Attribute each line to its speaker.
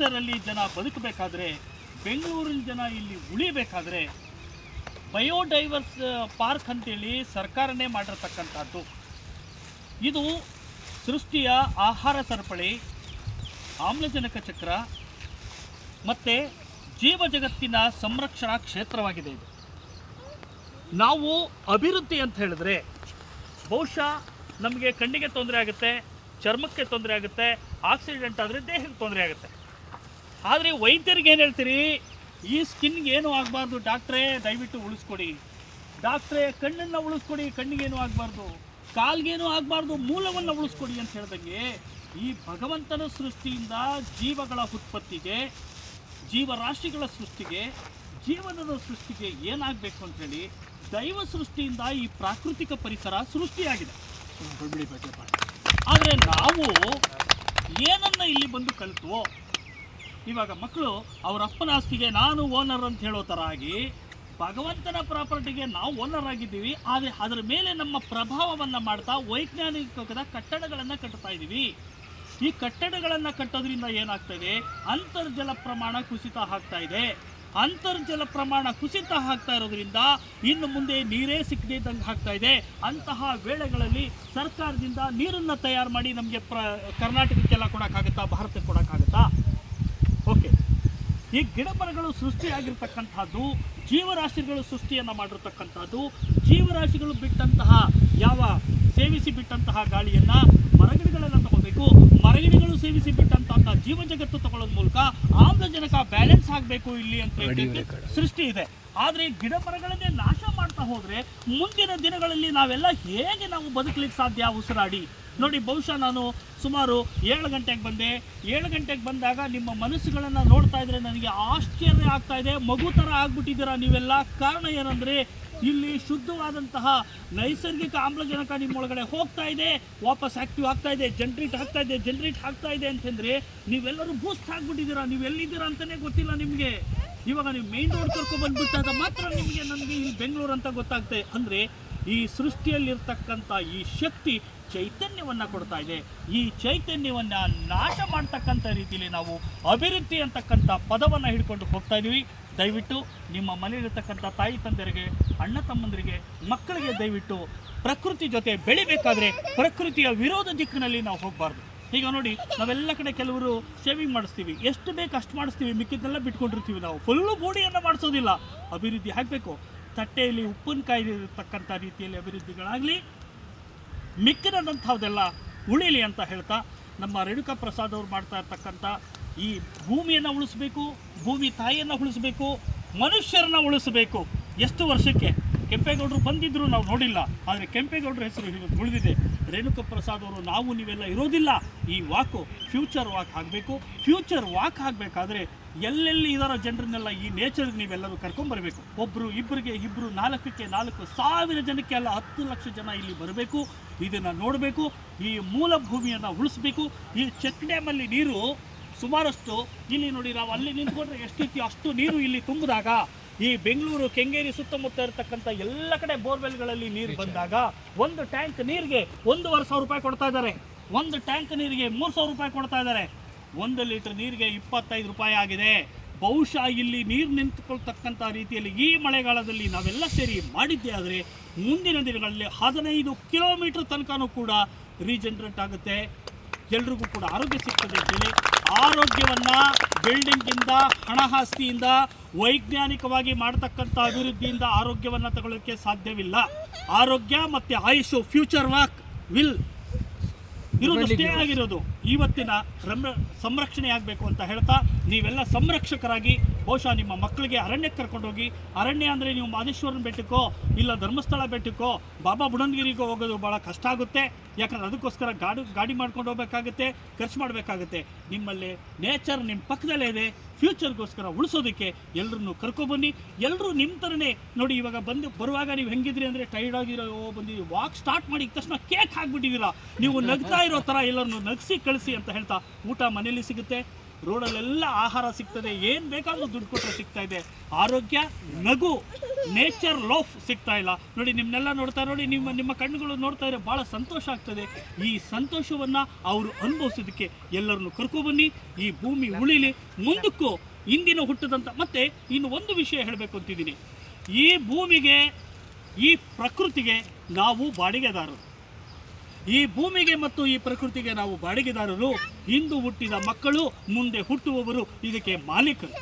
Speaker 1: ಕ್ಲಸ್ಟರಲ್ಲಿ ಜನ ಬದುಕಬೇಕಾದ್ರೆ, ಬೆಂಗಳೂರಿನ ಜನ ಇಲ್ಲಿ ಉಳಿಬೇಕಾದ್ರೆ ಬಯೋಡೈವರ್ಸ್ ಪಾರ್ಕ್ ಅಂತೇಳಿ ಸರ್ಕಾರನೇ ಮಾಡಿರ್ತಕ್ಕಂಥದ್ದು. ಇದು ಸೃಷ್ಟಿಯ ಆಹಾರ ಸರಪಳಿ, ಆಮ್ಲಜನಕ ಚಕ್ರ ಮತ್ತು ಜೀವ ಜಗತ್ತಿನ ಸಂರಕ್ಷಣಾ ಕ್ಷೇತ್ರವಾಗಿದೆ. ಇದು ನಾವು ಅಭಿವೃದ್ಧಿ ಅಂತ ಹೇಳಿದ್ರೆ ಬಹುಶಃ ನಮಗೆ ಕಣ್ಣಿಗೆ ತೊಂದರೆ ಆಗುತ್ತೆ, ಚರ್ಮಕ್ಕೆ ತೊಂದರೆ ಆಗುತ್ತೆ, ಆಕ್ಸಿಡೆಂಟ್ ಆದರೆ ದೇಹಕ್ಕೆ ತೊಂದರೆ ಆಗುತ್ತೆ. ಆದರೆ ವೈದ್ಯರಿಗೆ ಏನು ಹೇಳ್ತೀರಿ? ಈ ಸ್ಕಿನ್ಗೆ ಏನೂ ಆಗಬಾರ್ದು ಡಾಕ್ಟ್ರೇ, ದಯವಿಟ್ಟು ಉಳಿಸ್ಕೊಡಿ. ಡಾಕ್ಟ್ರೇ ಕಣ್ಣನ್ನು ಉಳಿಸ್ಕೊಡಿ, ಕಣ್ಣಿಗೇನು ಆಗಬಾರ್ದು, ಕಾಲ್ಗೇನು ಆಗಬಾರ್ದು, ಮೂಲವನ್ನು ಉಳಿಸ್ಕೊಡಿ ಅಂತ ಹೇಳ್ದಂಗೆ ಈ ಭಗವಂತನ ಸೃಷ್ಟಿಯಿಂದ ಜೀವಗಳ ಉತ್ಪತ್ತಿಗೆ, ಜೀವರಾಶಿಗಳ ಸೃಷ್ಟಿಗೆ, ಜೀವನದ ಸೃಷ್ಟಿಗೆ ಏನಾಗಬೇಕು ಅಂಥೇಳಿ ದೈವ ಸೃಷ್ಟಿಯಿಂದ ಈ ಪ್ರಾಕೃತಿಕ ಪರಿಸರ ಸೃಷ್ಟಿಯಾಗಿದೆ. ಆದರೆ ನಾವು ಏನನ್ನ ಇಲ್ಲಿ ಬಂದು ಕಲಿತವೋ, ಇವಾಗ ಮಕ್ಕಳು ಅವರ ಅಪ್ಪನ ಆಸ್ತಿಗೆ ನಾನು ಓನರ್ ಅಂತ ಹೇಳೋ ಥರ ಆಗಿ ಭಗವಂತನ ಪ್ರಾಪರ್ಟಿಗೆ ನಾವು ಓನರ್ ಆಗಿದ್ದೀವಿ. ಆದರೆ ಅದರ ಮೇಲೆ ನಮ್ಮ ಪ್ರಭಾವವನ್ನು ಮಾಡ್ತಾ ವೈಜ್ಞಾನಿಕದ ಕಟ್ಟಡಗಳನ್ನು ಕಟ್ತಾ ಇದ್ದೀವಿ. ಈ ಕಟ್ಟಡಗಳನ್ನು ಕಟ್ಟೋದ್ರಿಂದ ಏನಾಗ್ತಾ ಇದೆ? ಅಂತರ್ಜಲ ಪ್ರಮಾಣ ಕುಸಿತ ಆಗ್ತಾ ಇದೆ. ಅಂತರ್ಜಲ ಪ್ರಮಾಣ ಕುಸಿತ ಆಗ್ತಾ ಇರೋದ್ರಿಂದ ಇನ್ನು ಮುಂದೆ ನೀರೇ ಸಿಕ್ಕದೇ ಇದ್ದಂಗೆ ಆಗ್ತಾ ಇದೆ. ಅಂತಹ ವೇಳೆಗಳಲ್ಲಿ ಸರ್ಕಾರದಿಂದ ನೀರನ್ನು ತಯಾರು ಮಾಡಿ ನಮಗೆ ಕರ್ನಾಟಕಕ್ಕೆಲ್ಲ ಕೊಡೋಕ್ಕಾಗುತ್ತಾ? ಭಾರತಕ್ಕೆ ಕೊಡೋಕ್ಕಾಗುತ್ತಾ? ಓಕೆ, ಈ ಗಿಡ ಮರಗಳು ಸೃಷ್ಟಿಯಾಗಿರ್ತಕ್ಕಂಥದ್ದು, ಜೀವರಾಶಿಗಳು ಸೃಷ್ಟಿಯನ್ನು ಮಾಡಿರ್ತಕ್ಕಂಥದ್ದು. ಜೀವರಾಶಿಗಳು ಬಿಟ್ಟಂತಹ ಸೇವಿಸಿ ಬಿಟ್ಟಂತಹ ಗಾಳಿಯನ್ನು ಮರಗಿಡಗಳನ್ನು ತಗೋಬೇಕು. ಮರಗಿಡಗಳು ಸೇವಿಸಿ ಬಿಟ್ಟಂತಹ ಜೀವ ಜಗತ್ತು ತಗೊಳ್ಳೋದ್ ಮೂಲಕ ಆಮ್ಲಜನಕ ಬ್ಯಾಲೆನ್ಸ್ ಆಗಬೇಕು ಇಲ್ಲಿ ಅಂತ ಸೃಷ್ಟಿ ಇದೆ. ಆದರೆ ಗಿಡ ಮರಗಳನ್ನೇ ನಾಶ ಮಾಡ್ತಾ ಹೋದರೆ ಮುಂದಿನ ದಿನಗಳಲ್ಲಿ ನಾವೆಲ್ಲ ಹೇಗೆ ನಾವು ಬದುಕಲಿಕ್ಕೆ ಸಾಧ್ಯ ಉಸಿರಾಡಿ? ನೋಡಿ, ಬಹುಶಃ ನಾನು ಸುಮಾರು 7 ಗಂಟೆಗೆ ಬಂದೆ. 7 ಗಂಟೆಗೆ ಬಂದಾಗ ನಿಮ್ಮ ಮನಸ್ಸುಗಳನ್ನು ನೋಡ್ತಾ ಇದ್ರೆ ನನಗೆ ಆಶ್ಚರ್ಯ ಆಗ್ತಾ ಇದೆ. ಮಗು ಥರ ಆಗ್ಬಿಟ್ಟಿದ್ದೀರಾ ನೀವೆಲ್ಲ. ಕಾರಣ ಏನಂದರೆ ಇಲ್ಲಿ ಶುದ್ಧವಾದಂತಹ ನೈಸರ್ಗಿಕ ಆಮ್ಲಜನಕ ನಿಮ್ಮೊಳಗಡೆ ಹೋಗ್ತಾ ಇದೆ, ವಾಪಸ್ ಆಕ್ಟಿವ್ ಆಗ್ತಾ ಇದೆ, ಜನರೇಟ್ ಆಗ್ತಾ ಇದೆ ಅಂತಂದರೆ ನೀವೆಲ್ಲರೂ ಬೂಸ್ಟ್ ಆಗಿಬಿಟ್ಟಿದ್ದೀರಾ. ನೀವು ಎಲ್ಲಿದ್ದೀರಾ ಅಂತಲೇ ಗೊತ್ತಿಲ್ಲ ನಿಮಗೆ. ಇವಾಗ ನೀವು ಮೇನ್ ರೋಡ್ ಕರ್ಕೊಂಡ್ಬಂದ್ಬಿಟ್ಟಾಗ ಮಾತ್ರ ನನಗೆ ಇಲ್ಲಿ ಬೆಂಗಳೂರು ಅಂತ ಗೊತ್ತಾಗ್ತದೆ. ಅಂದರೆ ಈ ಸೃಷ್ಟಿಯಲ್ಲಿರ್ತಕ್ಕಂಥ ಈ ಶಕ್ತಿ ಚೈತನ್ಯವನ್ನು ಕೊಡ್ತಾ ಇದೆ. ಈ ಚೈತನ್ಯವನ್ನು ನಾಶ ಮಾಡ್ತಕ್ಕಂಥ ರೀತಿಯಲ್ಲಿ ನಾವು ಅಭಿವೃದ್ಧಿ ಅಂತಕ್ಕಂಥ ಪದವನ್ನು ಹಿಡ್ಕೊಂಡು ಹೋಗ್ತಾ ಇದ್ದೀವಿ. ದಯವಿಟ್ಟು ನಿಮ್ಮ ಮನೆಯಲ್ಲಿರ್ತಕ್ಕಂಥ ತಾಯಿ ತಂದೆಯರಿಗೆ, ಅಣ್ಣ ತಮ್ಮಂದರಿಗೆ, ಮಕ್ಕಳಿಗೆ ದಯವಿಟ್ಟು ಪ್ರಕೃತಿ ಜೊತೆ ಬೆಳಿಬೇಕಾದ್ರೆ ಪ್ರಕೃತಿಯ ವಿರೋಧ ದಿಕ್ಕಿನಲ್ಲಿ ನಾವು ಹೋಗಬಾರ್ದು. ಈಗ ನೋಡಿ, ನಾವೆಲ್ಲ ಕಡೆ ಕೆಲವರು ಶೇವಿಂಗ್ ಮಾಡಿಸ್ತೀವಿ, ಎಷ್ಟು ಬೇಕು ಅಷ್ಟು ಮಾಡಿಸ್ತೀವಿ, ಮಿಕ್ಕಿದ್ದೆಲ್ಲ ಬಿಟ್ಕೊಂಡಿರ್ತೀವಿ. ನಾವು ಫುಲ್ಲು ಬಾಡಿಯನ್ನು ಮಾಡಿಸೋದಿಲ್ಲ. ಅಭಿವೃದ್ಧಿ ಆಗಬೇಕು. ತಟ್ಟೆಯಲ್ಲಿ ಉಪ್ಪಿನಕಾಯಿ ಇರತಕ್ಕಂಥ ರೀತಿಯಲ್ಲಿ ಅಭಿವೃದ್ಧಿಗಳಾಗಲಿ, ಮಿಕ್ಕಿದಂಥದ್ದೆಲ್ಲ ಉಳಿಲಿ ಅಂತ ಹೇಳ್ತಾ, ನಮ್ಮ ರೇಣುಕಾ ಪ್ರಸಾದ್ ಅವರು ಮಾಡ್ತಾ ಇರ್ತಕ್ಕಂಥ ಈ ಭೂಮಿಯನ್ನು ಉಳಿಸ್ಬೇಕು, ಭೂಮಿ ತಾಯಿಯನ್ನು ಉಳಿಸ್ಬೇಕು, ಮನುಷ್ಯರನ್ನ ಉಳಿಸಬೇಕು. ಎಷ್ಟು ವರ್ಷಕ್ಕೆ ಕೆಂಪೇಗೌಡರು ಬಂದಿದ್ದರು ನಾವು ನೋಡಿಲ್ಲ, ಆದರೆ ಕೆಂಪೇಗೌಡರ ಹೆಸರು ಉಳಿದಿದೆ. ರೇಣುಕಾ ಪ್ರಸಾದ್ ಅವರು ನಾವು ನೀವೆಲ್ಲ ಇರೋದಿಲ್ಲ. ಈ ವಾಕು ಫ್ಯೂಚರ್ ವಾಕ್ ಆಗಬೇಕು. ಫ್ಯೂಚರ್ ವಾಕ್ ಆಗಬೇಕಾದ್ರೆ ಎಲ್ಲೆಲ್ಲಿ ಇದರ ಜನರನ್ನೆಲ್ಲ ಈ ನೇಚರ್ಗೆ ನೀವೆಲ್ಲರೂ ಕರ್ಕೊಂಬರಬೇಕು. ಒಬ್ಬರು, ಇಬ್ಬರಿಗೆ ಇಬ್ಬರು, 4ಕ್ಕೆ 4,000 ಜನಕ್ಕೆ ಅಲ್ಲ 10 ಲಕ್ಷ ಜನ ಇಲ್ಲಿ ಬರಬೇಕು. ಇದನ್ನು ನೋಡಬೇಕು. ಈ ಮೂಲ ಭೂಮಿಯನ್ನು ಉಳಿಸ್ಬೇಕು. ಈ ಚೆಕ್ ಡ್ಯಾಮಲ್ಲಿ ನೀರು ಸುಮಾರಷ್ಟು, ಇಲ್ಲಿ ನೋಡಿ, ನಾವು ಅಲ್ಲಿ ನಿಂತ್ಕೊಂಡ್ರೆ ಎಷ್ಟಿರ್ತೀವಿ ಅಷ್ಟು ನೀರು ಇಲ್ಲಿ ತುಂಬಿದಾಗ ಈ ಬೆಂಗಳೂರು ಕೆಂಗೇರಿ ಸುತ್ತಮುತ್ತ ಇರತಕ್ಕಂಥ ಎಲ್ಲ ಕಡೆ ಬೋರ್ವೆಲ್ಗಳಲ್ಲಿ ನೀರು ಬಂದಾಗ ಒಂದು ಟ್ಯಾಂಕ್ ನೀರಿಗೆ 1,500 ರೂಪಾಯಿ ಕೊಡ್ತಾ ಇದ್ದಾರೆ. ಒಂದು ಟ್ಯಾಂಕ್ ನೀರಿಗೆ 300 ರೂಪಾಯಿ ಕೊಡ್ತಾ ಇದ್ದಾರೆ. 1 ಲೀಟರ್ ನೀರಿಗೆ 25 ರೂಪಾಯಿ ಆಗಿದೆ. ಬಹುಶಃ ಇಲ್ಲಿ ನೀರು ನಿಂತುಕೊಳ್ತಕ್ಕಂಥ ರೀತಿಯಲ್ಲಿ ಈ ಮಳೆಗಾಲದಲ್ಲಿ ನಾವೆಲ್ಲ ಸೇರಿ ಮಾಡಿದ್ದೇ ಆದರೆ ಮುಂದಿನ ದಿನಗಳಲ್ಲಿ 15 ಕಿಲೋಮೀಟರ್ ತನಕನೂ ಕೂಡ ರೀಜನರೇಟ್ ಆಗುತ್ತೆ. ಎಲ್ರಿಗೂ ಕೂಡ ಆರೋಗ್ಯ ಸಿಗ್ತದೆ ಅಂತೇಳಿ ಆರೋಗ್ಯವನ್ನು ಬಿಲ್ಡಿಂಗಿಂದ, ಹಣಹಾಸ್ತಿಯಿಂದ, ವೈಜ್ಞಾನಿಕವಾಗಿ ಮಾಡತಕ್ಕಂಥ ಅಭಿವೃದ್ಧಿಯಿಂದ ಆರೋಗ್ಯವನ್ನು ತಗೊಳ್ಳೋಕ್ಕೆ ಸಾಧ್ಯವಿಲ್ಲ. ಆರೋಗ್ಯ ಮತ್ತು ಆಯುಷು ಫ್ಯೂಚರ್ ವಾಕ್ ವಿಲ್ ಇರೋದಷ್ಟೇ ಆಗಿರೋದು. ಇವತ್ತಿನ ಸಂರಕ್ಷಣೆ ಆಗಬೇಕು ಅಂತ ಹೇಳ್ತಾ, ನೀವೆಲ್ಲ ಸಂರಕ್ಷಕರಾಗಿ ಬಹುಶಃ ನಿಮ್ಮ ಮಕ್ಕಳಿಗೆ ಅರಣ್ಯಕ್ಕೆ ಕರ್ಕೊಂಡೋಗಿ, ಅರಣ್ಯ ಅಂದರೆ ನೀವು ಮಾದೇಶ್ವರನ ಬೆಟ್ಟಕ್ಕೋ ಇಲ್ಲ ಧರ್ಮಸ್ಥಳ ಬೆಟ್ಟಕ್ಕೋ ಬಾಬಾ ಬುಡನ್ಗಿರಿಗೋ ಹೋಗೋದು ಭಾಳ ಕಷ್ಟ ಆಗುತ್ತೆ. ಯಾಕಂದರೆ ಅದಕ್ಕೋಸ್ಕರ ಗಾಡಿ ಮಾಡ್ಕೊಂಡು ಹೋಗಬೇಕಾಗುತ್ತೆ, ಖರ್ಚು ಮಾಡಬೇಕಾಗುತ್ತೆ. ನಿಮ್ಮಲ್ಲಿ ನೇಚರ್ ನಿಮ್ಮ ಪಕ್ಕದಲ್ಲೇ ಇದೆ. ಫ್ಯೂಚರ್ಗೋಸ್ಕರ ಉಳಿಸೋದಕ್ಕೆ ಎಲ್ಲರನ್ನೂ ಕರ್ಕೊಬನ್ನಿ. ಎಲ್ಲರೂ ನಿಮ್ಮ ಥರನೇ ನೋಡಿ. ಇವಾಗ ಬರುವಾಗ ನೀವು ಹೆಂಗಿದ್ರಿ ಅಂದರೆ ಟೈರ್ಡ್ ಆಗಿರೋ ಬಂದಿದ್ದೀವಿ, ವಾಕ್ ಸ್ಟಾರ್ಟ್ ಮಾಡಿದ ತಕ್ಷಣ ಕೇಕ್ ಹಾಕ್ಬಿಟ್ಟಿದ್ದೀರಾ. ನೀವು ನಗ್ತಾ ಇರೋ ಥರ ಎಲ್ಲರನ್ನೂ ನಗಿಸಿ ಕಳಿಸಿ ಅಂತ ಹೇಳ್ತಾ, ಊಟ ಮನೆಯಲ್ಲಿ ಸಿಗುತ್ತೆ, ರೋಡಲ್ಲೆಲ್ಲ ಆಹಾರ ಸಿಗ್ತದೆ, ಏನು ಬೇಕಾದರೂ ದುಡ್ಡು ಕೊಟ್ಟರೆ ಸಿಗ್ತಾ ಇದೆ. ಆರೋಗ್ಯ, ನಗು, ನೇಚರ್ ಲೋಫ್ ಸಿಗ್ತಾ ಇಲ್ಲ. ನೋಡಿ ನಿಮ್ಮನ್ನೆಲ್ಲ ನೋಡ್ತಾ ನೋಡಿ ನಿಮ್ಮ ಕಣ್ಣುಗಳು ನೋಡ್ತಾ ಇದ್ರೆ ಭಾಳ ಸಂತೋಷ ಆಗ್ತದೆ. ಈ ಸಂತೋಷವನ್ನು ಅವರು ಅನುಭವಿಸೋದಕ್ಕೆ ಎಲ್ಲರನ್ನು ಕರ್ಕೊಬನ್ನಿ. ಈ ಭೂಮಿ ಉಳಿಲಿ ಮುಂದಕ್ಕೂ. ಇಂದಿನ ಹುಟ್ಟದಂತ ಮತ್ತೆ ಇನ್ನು ಒಂದು ವಿಷಯ ಹೇಳಬೇಕು ಅಂತಿದ್ದೀನಿ. ಈ ಭೂಮಿಗೆ, ಈ ಪ್ರಕೃತಿಗೆ ನಾವು ಬಾಡಿಗೆದಾರರು. ಈ ಭೂಮಿಗೆ ಮತ್ತು ಈ ಪ್ರಕೃತಿಗೆ ನಾವು ಬಾಡಿಗೆದಾರರು. ಇಂದು ಹುಟ್ಟಿದ ಮಕ್ಕಳು ಮುಂದೆ ಹುಟ್ಟುವವರು ಇದಕ್ಕೆ ಮಾಲೀಕರು.